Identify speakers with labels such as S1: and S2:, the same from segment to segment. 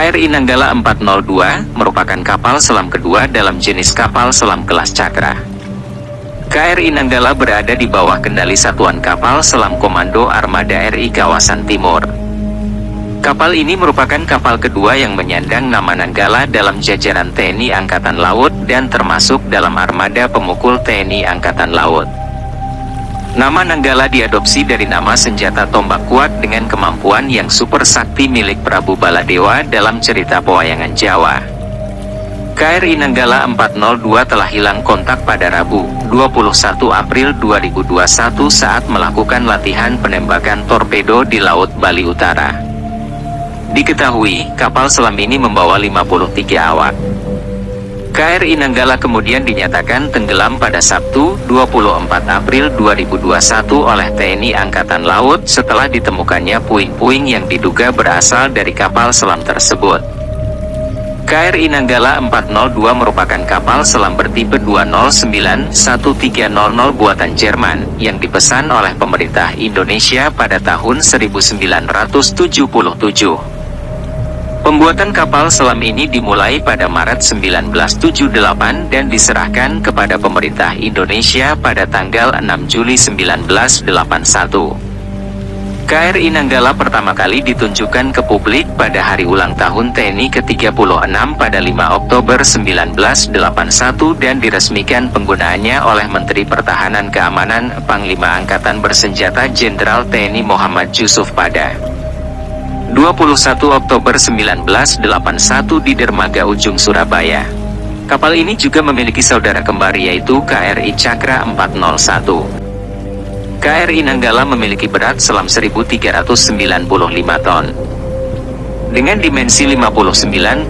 S1: KRI Nanggala 402 merupakan kapal selam kedua dalam jenis kapal selam kelas Cakra. KRI Nanggala berada di bawah kendali Satuan Kapal Selam Komando Armada RI Kawasan Timur. Kapal ini merupakan kapal kedua yang menyandang nama Nanggala dalam jajaran TNI Angkatan Laut dan termasuk dalam armada pemukul TNI Angkatan Laut. Nama Nanggala diadopsi dari nama senjata tombak kuat dengan kemampuan yang super sakti milik Prabu Baladewa dalam cerita pewayangan Jawa. KRI Nanggala 402 telah hilang kontak pada Rabu, 21 April 2021 saat melakukan latihan penembakan torpedo di Laut Bali Utara. Diketahui, kapal selam ini membawa 53 awak. KRI Nanggala kemudian dinyatakan tenggelam pada Sabtu, 24 April 2021 oleh TNI Angkatan Laut setelah ditemukannya puing-puing yang diduga berasal dari kapal selam tersebut. KRI Nanggala 402 merupakan kapal selam bertipe 209-1300 buatan Jerman, yang dipesan oleh pemerintah Indonesia pada tahun 1977. Pembuatan kapal selam ini dimulai pada Maret 1978 dan diserahkan kepada pemerintah Indonesia pada tanggal 6 Juli 1981. KRI Nanggala pertama kali ditunjukkan ke publik pada hari ulang tahun TNI ke-36 pada 5 Oktober 1981 dan diresmikan penggunaannya oleh Menteri Pertahanan Keamanan Panglima Angkatan Bersenjata Jenderal TNI Muhammad Yusuf pada 21 Oktober 1981 di Dermaga Ujung Surabaya. Kapal ini juga memiliki saudara kembar yaitu KRI Cakra 401. KRI Nanggala memiliki berat selam 1.395 ton. Dengan dimensi 59,5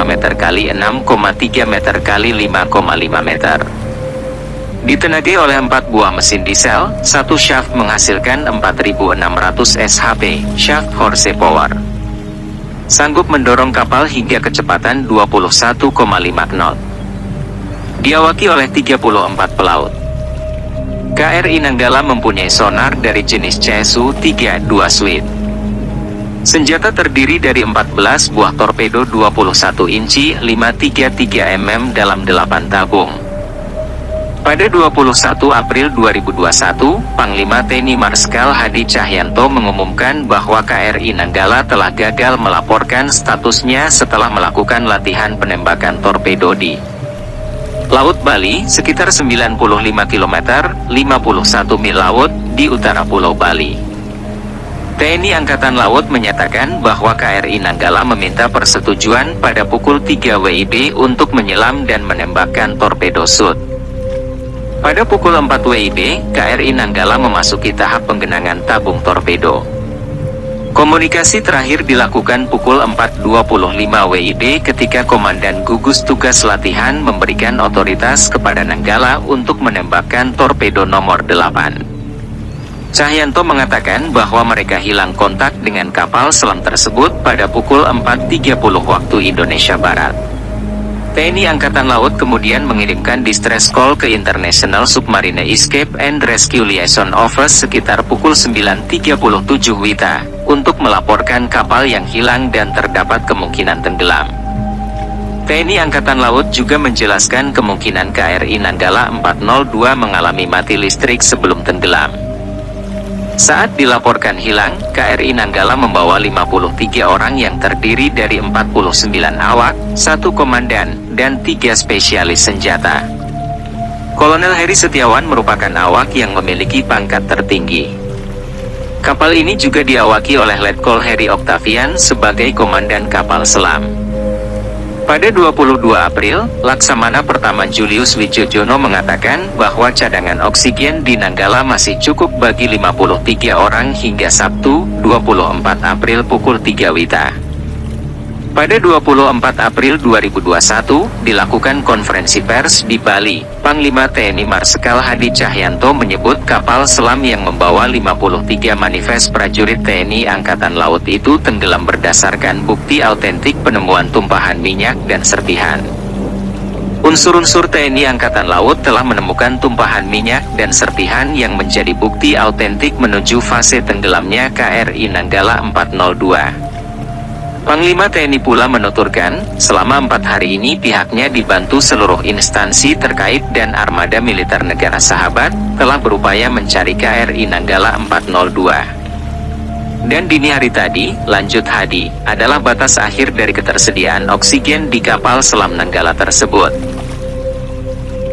S1: meter kali 6,3 meter kali 5,5 meter. Ditenagai oleh 4 buah mesin diesel, satu shaft menghasilkan 4.600 shp, shaft horsepower. Sanggup mendorong kapal hingga kecepatan 21,5 knot. Diawaki oleh 34 pelaut. KRI Nanggala mempunyai sonar dari jenis CSU-32 Sweet. Senjata terdiri dari 14 buah torpedo 21 inci 533 mm dalam 8 tabung. Pada 21 April 2021, Panglima TNI Marskal Hadi Cahyanto mengumumkan bahwa KRI Nanggala telah gagal melaporkan statusnya setelah melakukan latihan penembakan torpedo di Laut Bali, sekitar 95 km, 51 mil laut, di utara Pulau Bali. TNI Angkatan Laut menyatakan bahwa KRI Nanggala meminta persetujuan pada pukul 3 WIB untuk menyelam dan menembakkan torpedo SUT. Pada pukul 4 WIB, KRI Nanggala memasuki tahap penggenangan tabung torpedo. Komunikasi terakhir dilakukan pukul 4.25 WIB ketika Komandan Gugus Tugas Latihan memberikan otoritas kepada Nanggala untuk menembakkan torpedo nomor 8. Cahyanto mengatakan bahwa mereka hilang kontak dengan kapal selam tersebut pada pukul 4.30 waktu Indonesia Barat. TNI Angkatan Laut kemudian mengirimkan distress call ke International Submarine Escape and Rescue Liaison Office sekitar pukul 9.37 WITA, untuk melaporkan kapal yang hilang dan terdapat kemungkinan tenggelam. TNI Angkatan Laut juga menjelaskan kemungkinan KRI Nanggala 402 mengalami mati listrik sebelum tenggelam. Saat dilaporkan hilang, KRI Nanggala membawa 53 orang yang terdiri dari 49 awak, 1 komandan, dan 3 spesialis senjata. Kolonel Heri Setiawan merupakan awak yang memiliki pangkat tertinggi. Kapal ini juga diawaki oleh Letkol Heri Octavian sebagai komandan kapal selam. Pada 22 April, Laksamana Pertama Julius Wijojono mengatakan bahwa cadangan oksigen di Nanggala masih cukup bagi 53 orang hingga Sabtu, 24 April pukul 3 WITA. Pada 24 April 2021, dilakukan konferensi pers di Bali. Panglima TNI Marskal Hadi Cahyanto menyebut kapal selam yang membawa 53 manifest prajurit TNI Angkatan Laut itu tenggelam berdasarkan bukti autentik penemuan tumpahan minyak dan serpihan. Unsur-unsur TNI Angkatan Laut telah menemukan tumpahan minyak dan serpihan yang menjadi bukti autentik menuju fase tenggelamnya KRI Nanggala 402. Panglima TNI pula menuturkan, selama 4 hari ini pihaknya dibantu seluruh instansi terkait dan armada militer negara sahabat, telah berupaya mencari KRI Nanggala 402. Dan dini hari tadi, lanjut Hadi, adalah batas akhir dari ketersediaan oksigen di kapal selam Nanggala tersebut.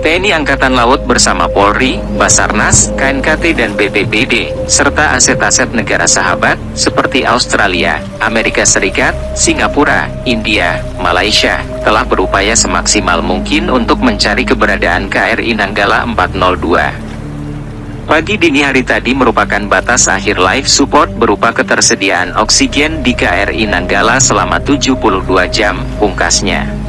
S1: TNI Angkatan Laut bersama Polri, Basarnas, KNKT dan BPBD, serta aset-aset negara sahabat, seperti Australia, Amerika Serikat, Singapura, India, Malaysia, telah berupaya semaksimal mungkin untuk mencari keberadaan KRI Nanggala 402. Pagi dini hari tadi merupakan batas akhir life support berupa ketersediaan oksigen di KRI Nanggala selama 72 jam, pungkasnya.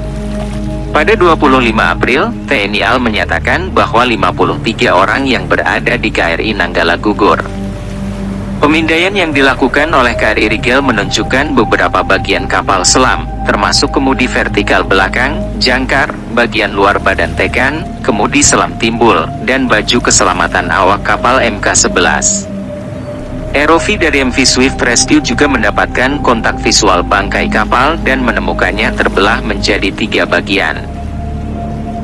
S1: Pada 25 April, TNI AL menyatakan bahwa 53 orang yang berada di KRI Nanggala gugur. Pemindaian yang dilakukan oleh KRI Rigel menunjukkan beberapa bagian kapal selam, termasuk kemudi vertikal belakang, jangkar, bagian luar badan tekan, kemudi selam timbul, dan baju keselamatan awak kapal MK11. ROV dari MV Swift Rescue juga mendapatkan kontak visual bangkai kapal dan menemukannya terbelah menjadi 3 bagian.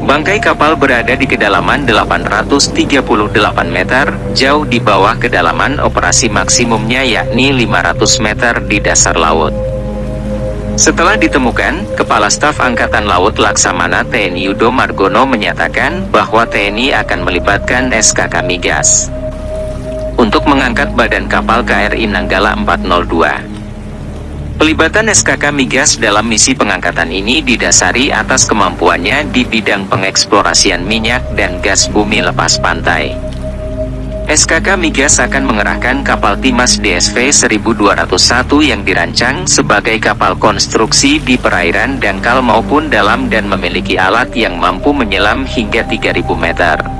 S1: Bangkai kapal berada di kedalaman 838 meter, jauh di bawah kedalaman operasi maksimumnya yakni 500 meter di dasar laut. Setelah ditemukan, Kepala Staf Angkatan Laut Laksamana TNI Yudo Margono menyatakan bahwa TNI akan melibatkan SKK Migas untuk mengangkat badan kapal KRI Nanggala 402. Pelibatan SKK Migas dalam misi pengangkatan ini didasari atas kemampuannya di bidang pengeksplorasian minyak dan gas bumi lepas pantai. SKK Migas akan mengerahkan kapal Timas DSV 1201 yang dirancang sebagai kapal konstruksi di perairan dangkal maupun dalam dan memiliki alat yang mampu menyelam hingga 3000 meter.